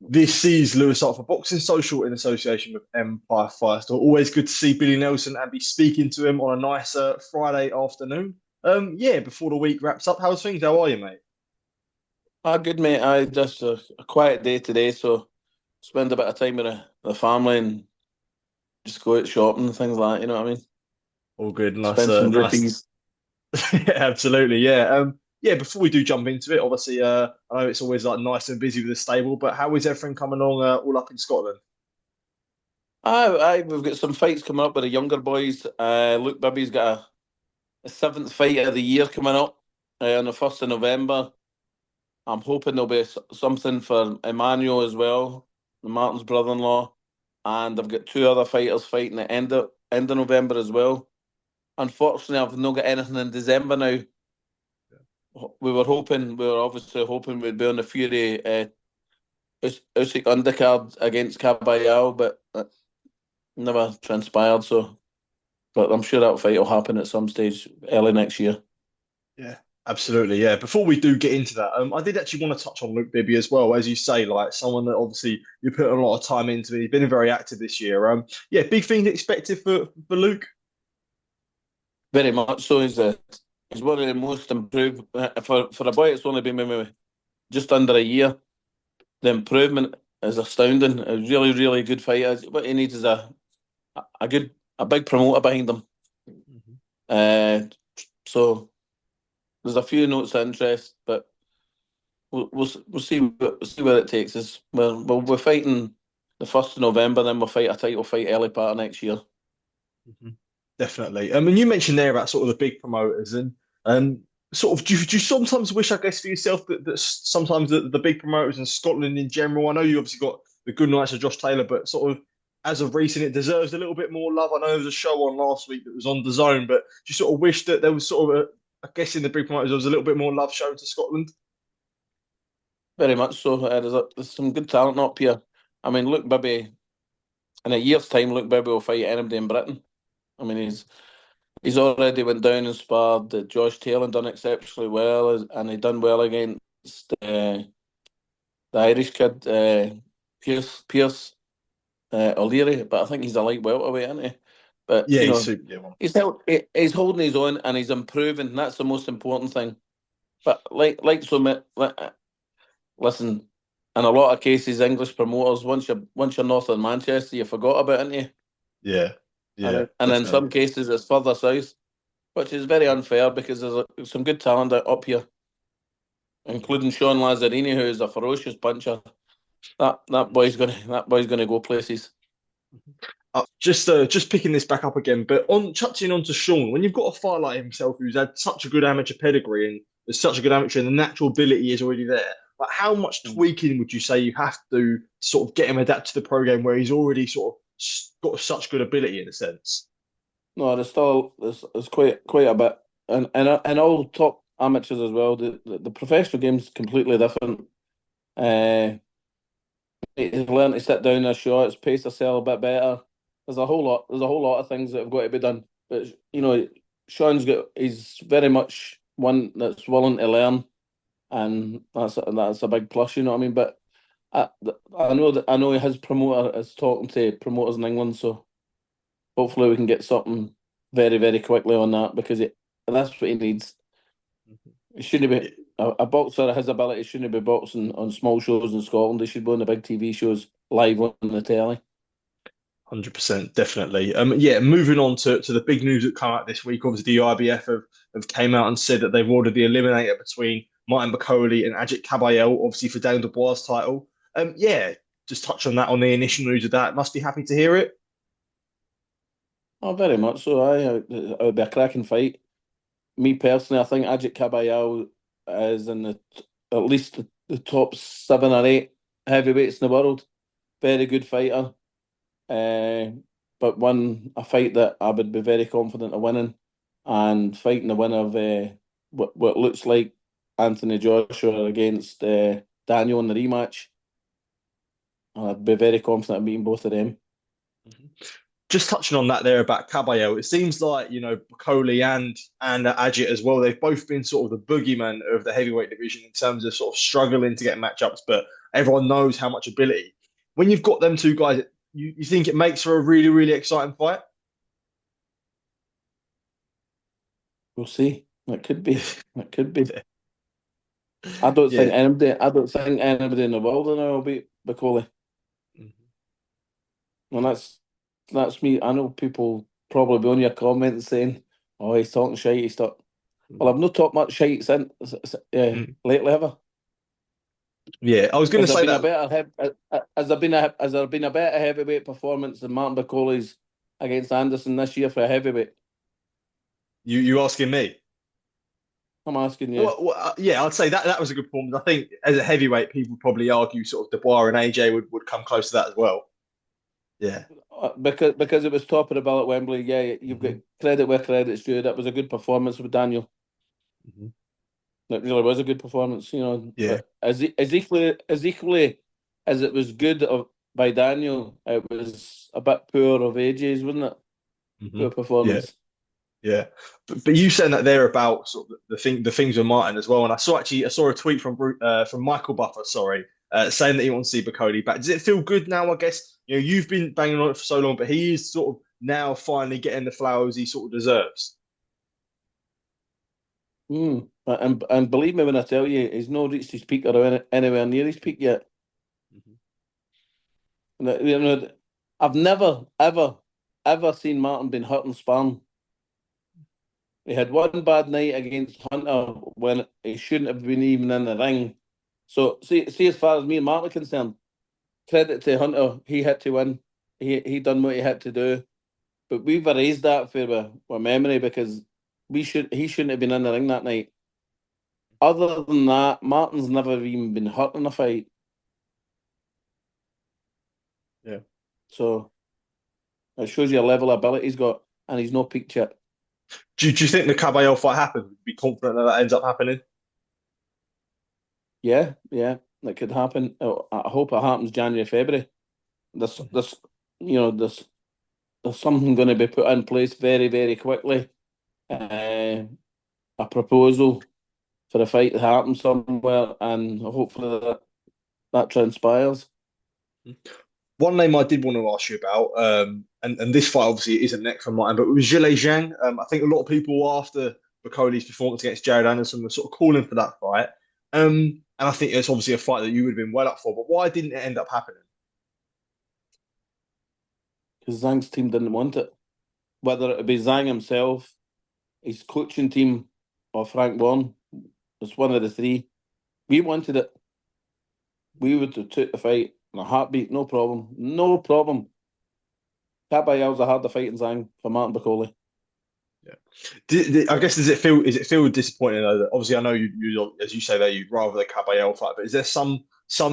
This is Lewis Hart for Boxing Social in association with Empire Firestorm. Always good to see Billy Nelson and be speaking to him on a nice Friday afternoon. Yeah, before the week wraps up, how's things? How are you, mate? Good mate. I just a quiet day today, so spend a bit of time with the family and just go out shopping and things like that. You know what I mean? All good, nice, Spend some nice. rupees. Yeah, absolutely, yeah. Yeah. Before we do jump into it, obviously, I know it's always like nice and busy with the stable, but how is everything coming along all up in Scotland? We've got some fights coming up with the younger boys. Look, Bibby's got a seventh fight of the year coming up on the 1st of November. I'm hoping there'll be something for Emmanuel as well, Martin's brother-in-law, and I've got two other fighters fighting at end of November as well. Unfortunately, I've not got anything in December now. We were obviously hoping we'd be on the Fury Usyk undercard against Kabayel, but that never transpired. So, but I'm sure that fight will happen at some stage early next year. Yeah, absolutely. Yeah. Before we do get into that, I did actually want to touch on Luke Bibby as well, as you say, like someone that obviously you put a lot of time into. He's been very active this year. Yeah, big things expected for Luke. Very much so. He's one of the most improved for a boy. It's only been maybe just under a year. The improvement is astounding. A really really good fighter. What he needs is a good a big promoter behind him. Mhm. Uh, so there's a few notes of interest, but we'll see we'll see where it takes us. We're fighting the 1st of November, then we'll fight a title fight early part of next year. Mhm. Definitely. And you mentioned there about sort of the big promoters and um, sort of do you sometimes wish, I guess, for yourself that sometimes the big promoters in Scotland in general. I know you obviously got the good nights of Josh Taylor, but sort of as of recent, it deserves a little bit more love. I know there was a show on last week that was on the zone, but do you sort of wish that there was sort of I guess in the big promoters there was a little bit more love shown to Scotland? Very much so. There's some good talent up here. I mean, look, Bibby in a year's time, look, Bibby will fight anybody in Britain. I mean, he's already went down and sparred Josh Taylor and done exceptionally well, and he done well against the Irish kid Pierce O'Leary, but I think he's a light welterweight, isn't he? But Yeah, he's super. Yeah, he's holding his own and he's improving. That's the most important thing. But listen, in a lot of cases, English promoters once you're north of Manchester, you forgot about it, ain't you? yeah, yeah, And in definitely. some cases, it's further south, which is very unfair because some good talent up here, including Sean Lazzerini, who is a ferocious puncher. That boy's gonna go places. Just picking this back up again, but on touching on to Sean, when you've got a fighter like himself who's had such a good amateur pedigree and is such a good amateur and the natural ability is already there, like how much tweaking would you say you have to sort of get him adapt to the program where he's already sort of got such good ability in a sense? No, there's quite a bit, and all top amateurs as well. The professional game's completely different. Uh, he's learned to sit down their shots, pace herself a bit better. There's a whole lot of things that have got to be done. But he's very much one that's willing to learn, and that's a big plus. You know what I mean? But I I know his promoter is talking to promoters in England, so hopefully we can get something very very quickly on that because that's what he needs. He shouldn't be a boxer of his ability shouldn't be boxing on small shows in Scotland. They should be on the big TV shows live on the telly. 100%, definitely. Yeah, moving on to the big news that come out this week. Obviously, the IBF have came out and said that they've ordered the eliminator between Martin Bakole and Agit Kabayel, obviously for Daniel Dubois title. Yeah, just touch on that on the initial news of that. Must be happy to hear it. Oh, very much so. It would be a cracking fight. Me personally, I think Ajit Kabayel is in at least the top 7 or 8 heavyweights in the world. Very good fighter. Uh, but won a fight that I would be very confident of winning, and fighting the winner of what looks like Anthony Joshua against Daniel in the rematch. I'd be very confident of beating both of them. Just touching on that there about Caballero, it seems like Bakole and Ajit as well. They've both been sort of the boogeyman of the heavyweight division in terms of sort of struggling to get matchups. But everyone knows how much ability. When you've got them two guys, you think it makes for a really, really exciting fight? We'll see. It could be. It could be. I don't think Yeah. anybody. I don't think anybody in the world now will beat Bakole. And that's me. I know people probably on your comments saying, "Oh, he's talking shite." He's talking. Well, I've not talked much shite since lately ever. Yeah, I was going Has to there say been a that. better has there been a better heavyweight performance than Martin Bakole's against Anderson this year for a heavyweight? You asking me? I'm asking you. Yeah, I'd say that was a good performance. I think as a heavyweight, people probably argue sort of Dubois and AJ would come close to that as well. Yeah. Because it was top of the bill at Wembley. Yeah, you've got credit where credit's due. That was a good performance with Daniel. It really was a good performance, Yeah. But as equally as it was good by Daniel, it was a bit poor of AJ's, wasn't it? Poor Yeah. performance. Yeah, but you saying that there about sort of the things with Martin as well, and I saw a tweet from Michael Buffer, sorry, saying that he wants to see Bakole back. Does it feel good now? I guess you've been banging on it for so long, but he is sort of now finally getting the flowers he sort of deserves. And believe me when I tell you, he's not reached his peak or anywhere near his peak yet. I've never ever seen Martin been hurt and spun. He had one bad night against Hunter when he shouldn't have been even in the ring. So see as far as me and Martin are concerned, credit to Hunter, he had to win. He done what he had to do. But we've erased that for our memory because he shouldn't have been in the ring that night. Other than that, Martin's never even been hurt in a fight. Yeah. So it shows you a level of ability he's got, and he's not peaked yet. Do you think the Caballero fight happens? Be confident that ends up happening? Yeah, that could happen. Oh, I hope it happens January, February. This, there's something going to be put in place very, very quickly. A proposal for a fight to happen somewhere, and hopefully that transpires. One name I did want to ask you about, and this fight obviously isn't next for mine, but it was Zhilei Zhang. I think a lot of people after Bakole's performance against Jared Anderson were sort of calling for that fight. And I think it's obviously a fight that you would have been well up for, but why didn't it end up happening? Because Zhang's team didn't want it. Whether it be Zhang himself, his coaching team, or Frank Warren, it's one of the three. We wanted it. We would have took the fight in a heartbeat, no problem. No problem. Kabayel's a harder fight than Zhang for Martin Bakole. I guess does it feel disappointing though that obviously I know you as you say that you'd rather the Caballero fight, but is there some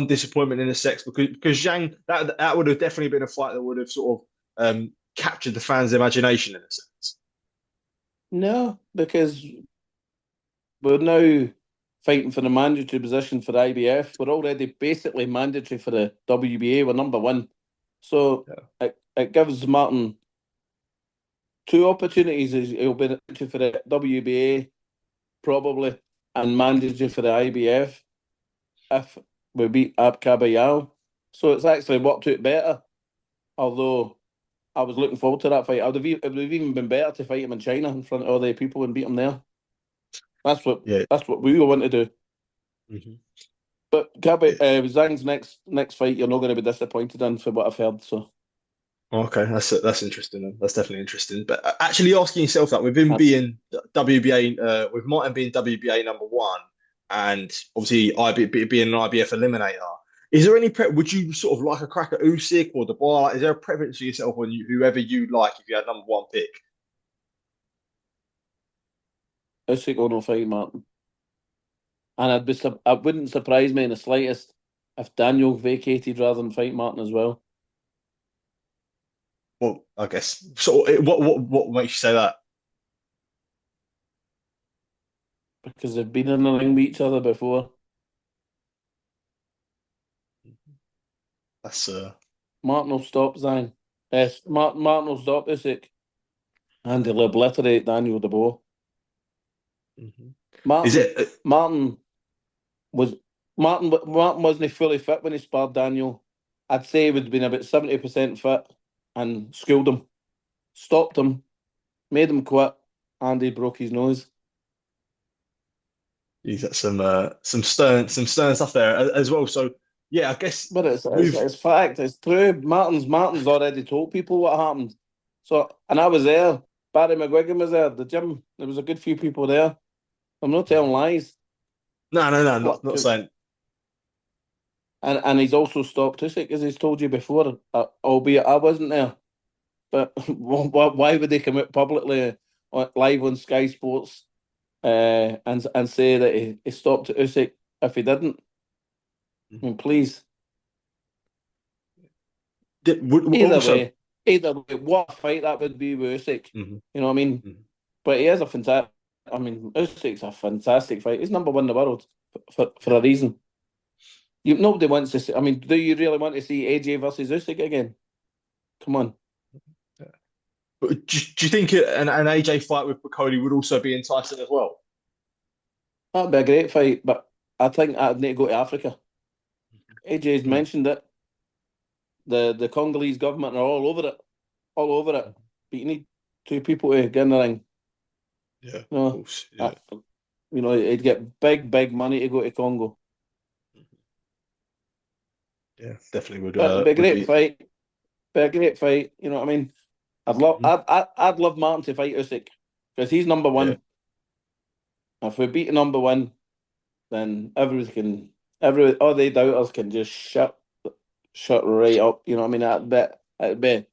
disappointment in the sex because Zhang that would have definitely been a fight that would have sort of captured the fans' imagination in a sense. No, because we're now fighting for the mandatory position for the IBF. We're already basically mandatory for the WBA. We're number one. So it gives Martin two opportunities. He'll be mandatory for the WBA, probably, and mandatory for the IBF if we beat Ab Kabayel. So it's actually worked out better. Although I was looking forward to that fight. It would have even been better to fight him in China in front of all the people and beat him there. That's what we want to do. But Zhang's next fight, you're not going to be disappointed in for what I've heard. So okay, that's interesting. Then. That's definitely interesting. But actually asking yourself that with him being WBA, with Martin being WBA number one, and obviously being an IBF eliminator, is there any would you sort of like a crack at Usyk or Dubois? Like, is there a preference for yourself on whoever you like if you had number one pick? Usyk will not fight Martin, and it wouldn't surprise me in the slightest if Daniel vacated rather than fight Martin as well. Well, I guess. So, what makes you say that? Because they've been in the ring with each other before. That's Martin will stop Zhang. Yes, Martin will stop Usyk, and he'll obliterate Daniel Dubois. Is it? Martin was Martin wasn't fully fit when he sparred Daniel. I'd say he would have been about 70% fit, and schooled him, stopped him, made him quit, and he broke his nose. He's got some stern stuff there as well. So yeah, I guess But with it's fact, it's true. Martin's already told people what happened. So, and I was there. Barry McGuigan was there. The gym, there was a good few people there. I'm not telling lies. no, not What? saying. And he's also stopped Usyk, as he's told you before, albeit I wasn't there. But why would they come out publicly live on Sky Sports and say that he stopped Usyk if he didn't? I mean, please. Also, Either way, what a fight that would be with Usyk. mhm, You know what I mean? mhm. But he is a fantastic. I mean, Usyk's a fantastic fight. He's number one in the world for a reason. Nobody wants to see. I mean, do you really want to see AJ versus Usyk again? Come on. But do you think an AJ fight with Bakole would also be enticing as well? That'd be a great fight, but I think I'd need to go to Africa. AJ's Mm. mentioned it. The Congolese government are all over it. All over it. But you need two people to get in the ring. Yeah, You of know, course. Yeah. he'd get big money to go to Congo. Yeah, definitely But it'd be a would great be. fight. Be a great fight. You know what I mean? Mhm. I'd love Martin to fight Usyk because he's number Yeah. one. If we beat number one, then every all the doubters can just shut right up. You know what I mean?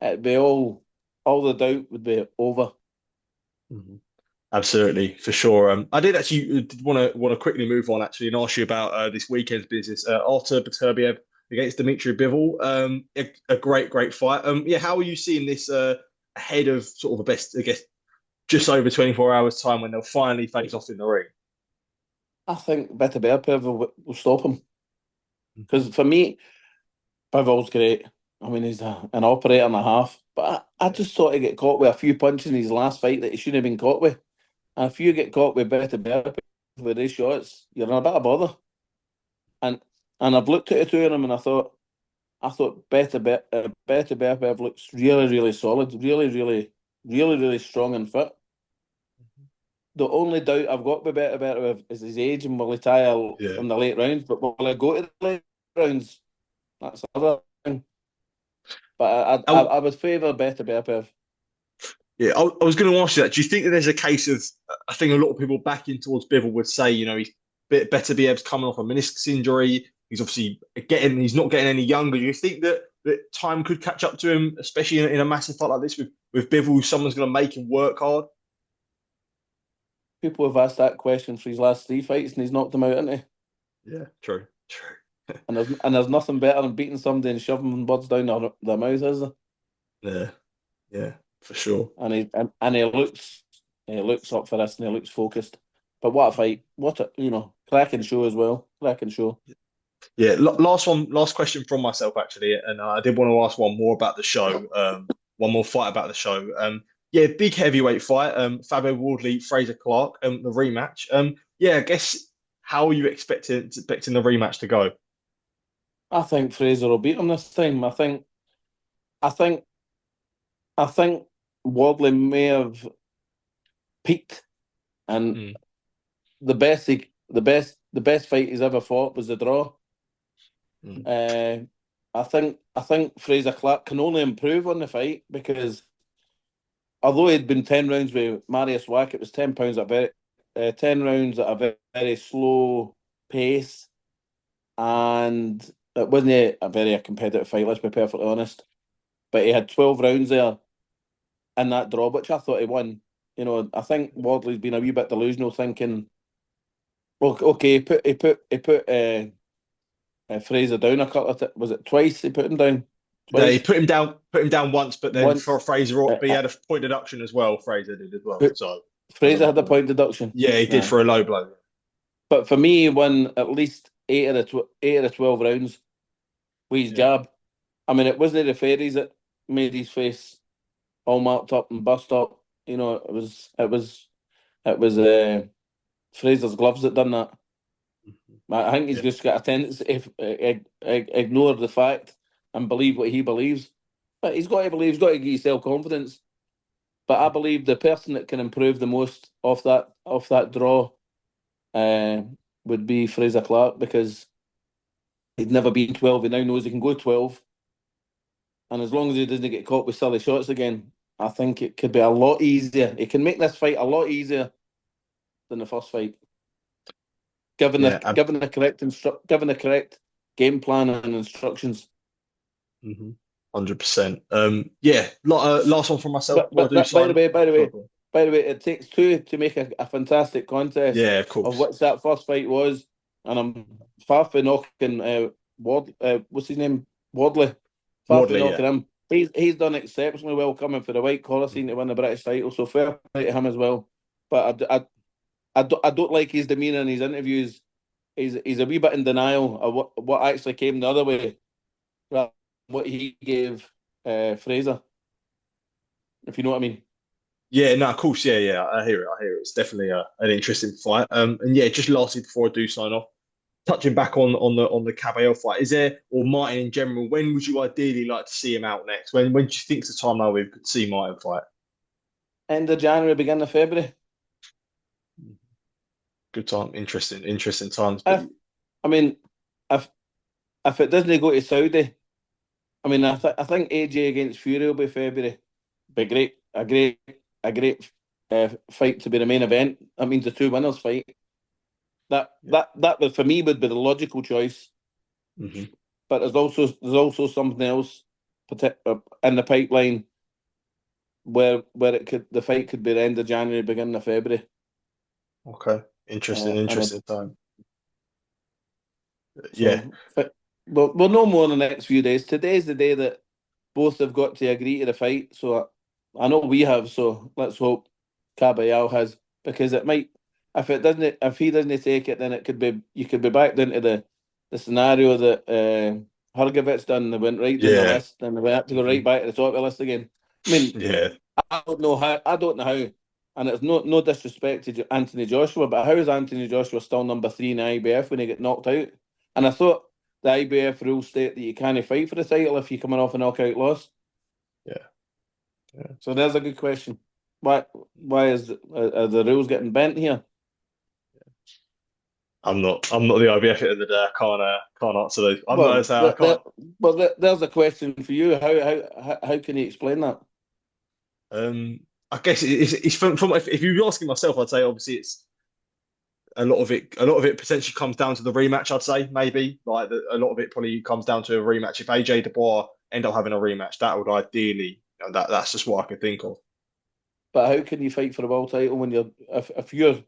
It'd be all the doubt would be over. Mhm. Absolutely, for sure. I did actually want to quickly move on actually and ask you about this weekend's business. Artur Beterbiev against Dimitri Bivol. A great fight. Yeah, how are you seeing this ahead of sort of the best? I guess just over 24 hours time when they'll finally face off in the ring. I think Beterbiev will stop him because for me, Bivol's great. I mean, he's an operator and a half, but I Yeah. just thought he get caught with a few punches in his last fight that he shouldn't have been caught with. And if you get caught with Beterbiev with these shots, you're in a bit of bother. And I've looked at the two of them and I thought Beterbiev looks really solid, really strong and fit. The only doubt I've got with Beterbiev is his age and will he tire Yeah. in the late rounds, but will I go to the late rounds? That's the other thing. But I would favour Beterbiev. Yeah, I was going to ask you that. Do you think that there's a case of, I think a lot of people backing towards Bivol would say, he's Beterbiev's coming off a meniscus injury. He's obviously he's not getting any younger. Do you think that time could catch up to him, especially in a massive fight like this with Bivol, someone's going to make him work hard? People have asked that question for his last three fights and he's knocked them out, hasn't he? Yeah, true. And there's nothing better than beating somebody and shoving words down their mouth, is there? Yeah, yeah, for sure. And he looks up for this and he looks focused. But what a fight! What a cracking show as well. Cracking show. Yeah, last question from myself actually, and I did want to ask one more about the show, one more fight about the show. Yeah, big heavyweight fight. Fabio Wardley, Fraser Clarke, the rematch. Yeah, I guess how are you expecting the rematch to go? I think Fraser will beat him this time. I think I think Wardley may have peaked, and Mm, the best fight he's ever fought was the draw. mm, I think Fraser Clarke can only improve on the fight because although he'd been 10 rounds with Marius Wack, it was 10 rounds at a very slow pace, and it wasn't a very competitive fight. Let's be perfectly honest. But he had 12 rounds there in that draw, which I thought he won. I think Wardley's been a wee bit delusional, thinking, well, okay, he put Fraser down a couple of was it twice? He put him down They twice put him down once, but then for once. Fraser, Uh, but he uh, had a point deduction as well. Fraser did as well, put, so as Fraser had the point deduction. yeah, he did Nah. for a low blow. But for me, he won at least eight of the 12 rounds with his Yeah. jab. I mean, it wasn't the fairies that made his face all marked up and bust up. It was Fraser's gloves that done that. I think he's Yeah, just got a tendency to ignore the fact and believe what he believes. But he's got to believe, he's got to give self-confidence. But I believe the person that can improve the most off that draw uh, would be Fraser Clarke, because he'd never been 12. He now knows he can go 12. And as long as he doesn't get caught with silly shots again, I think it could be a lot easier. It can make this fight a lot easier than the first fight, given the yeah, given the correct given the correct game plan and instructions. 100%. Yeah, last one from myself But before I but do that, by sign the off. way, by the Sorry, way, go on. by the way, it takes two to make a fantastic contest, Yeah, of of course. which that first fight was. And I'm far from knocking what's his name, Wardley. Far from Wardley, yeah. knocking him. He's done exceptionally well coming for the white collar scene to win the British title. So fair play to him as well. But I don't like his demeanour in his interviews. He's a wee bit in denial of what actually came the other way, rather than what he gave Fraser, if you know what I mean. Yeah, no, of course, yeah, yeah. I hear it. I hear it. It's definitely an interesting fight. And yeah, just lastly before I do sign off, touching back on the Caballero fight, is there, or Martin in general, when would you ideally like to see him out next? When do you think's the time now we could see Martin fight? End of January, beginning of February. Good time, interesting times. But If I mean, if if it doesn't go to Saudi, I mean, I think AJ against Fury will be February. Be great, a great fight to be the main event. That means the two winners fight. That would, for me, would be the logical choice. hmm But there's also something else in the pipeline where the fight could be the end of January, beginning of February. Okay, interesting, And interesting time. Yeah, so, we'll know more in the next few days. Today's the day that both have got to agree to the fight. So I know we have. So let's hope Kabayel has, because it might. If he doesn't take it, then it could be, you could be back into the scenario that Hrgovic done. They went right down the yeah, list, and we had to go hmm right back to the top of the list again. I mean, yeah. I don't know how. I don't know how. And it's no disrespect to Anthony Joshua, but how is Anthony Joshua still number 3 in the IBF when he get knocked out? And I thought the IBF rules state that you can't fight for the title if you're coming off a knockout loss. Yeah, yeah. So there's a good question. Why are the rules getting bent here? I'm not the IBF at the end of the day. I can't answer those. I'm not Well, saying I can't. there's a question for you. How can you explain that? Um, I guess it's from if you're asking myself, I'd say obviously it's a lot of it potentially comes down to the rematch. I'd say maybe like a lot of it probably comes down to a rematch. If AJ Dubois end up having a rematch, that would ideally, that's just what I could think of. But how can you fight for a world title when if your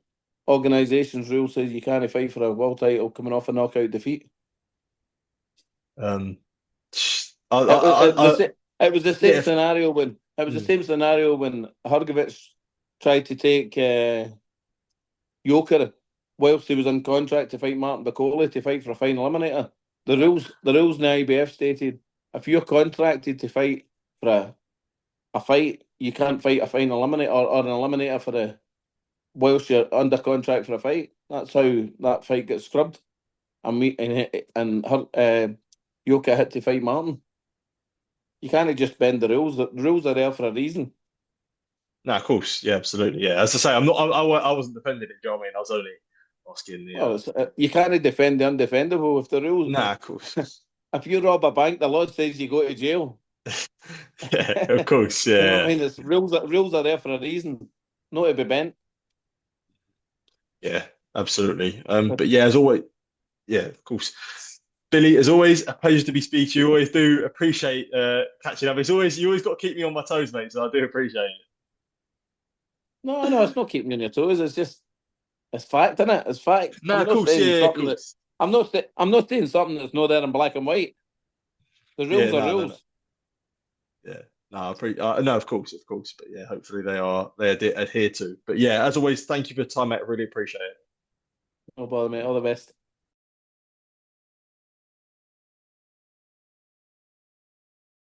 organisation's rule says you can't fight for a world title coming off a knockout defeat? Um, I, It was I, the I, same. It was the same yeah, scenario when mm, Hrgovic tried to take Joker whilst he was on contract to fight Martin Bakole to fight for a final eliminator. The rules in the IBF stated if you're contracted to fight for a fight, you can't fight a final eliminator or an eliminator for the whilst you're under contract for a fight. That's how that fight gets scrubbed. And her Yoka had to fight Martin. You can't just bend the rules. The rules are there for a reason. no, of course, yeah, absolutely, yeah. As I say, I'm not, I wasn't defending it. Do you know what I mean? I was only asking the. Well, you can't defend the undefendable if the rules. Nah, of course. If you rob a bank, the law says you go to jail. Yeah, of course, You know what I yeah, mean? It's rules are there for a reason, not to be bent. yeah, absolutely. But yeah, as always, yeah, of course. Billy, as always, a pleasure to be speaking to you. Always do appreciate catching up. You always got to keep me on my toes, mate. So I do appreciate it. No, no, it's not keeping you on your toes. It's fact, isn't it? It's fact. No, of course, yeah, of course. I'm not saying something that's not there in black and white. The Yeah, rules are no, no, no. rules. Yeah, no, of course. But yeah, hopefully they adhere to. But yeah, as always, thank you for your time, mate. I really appreciate it. No bother, mate. All the best.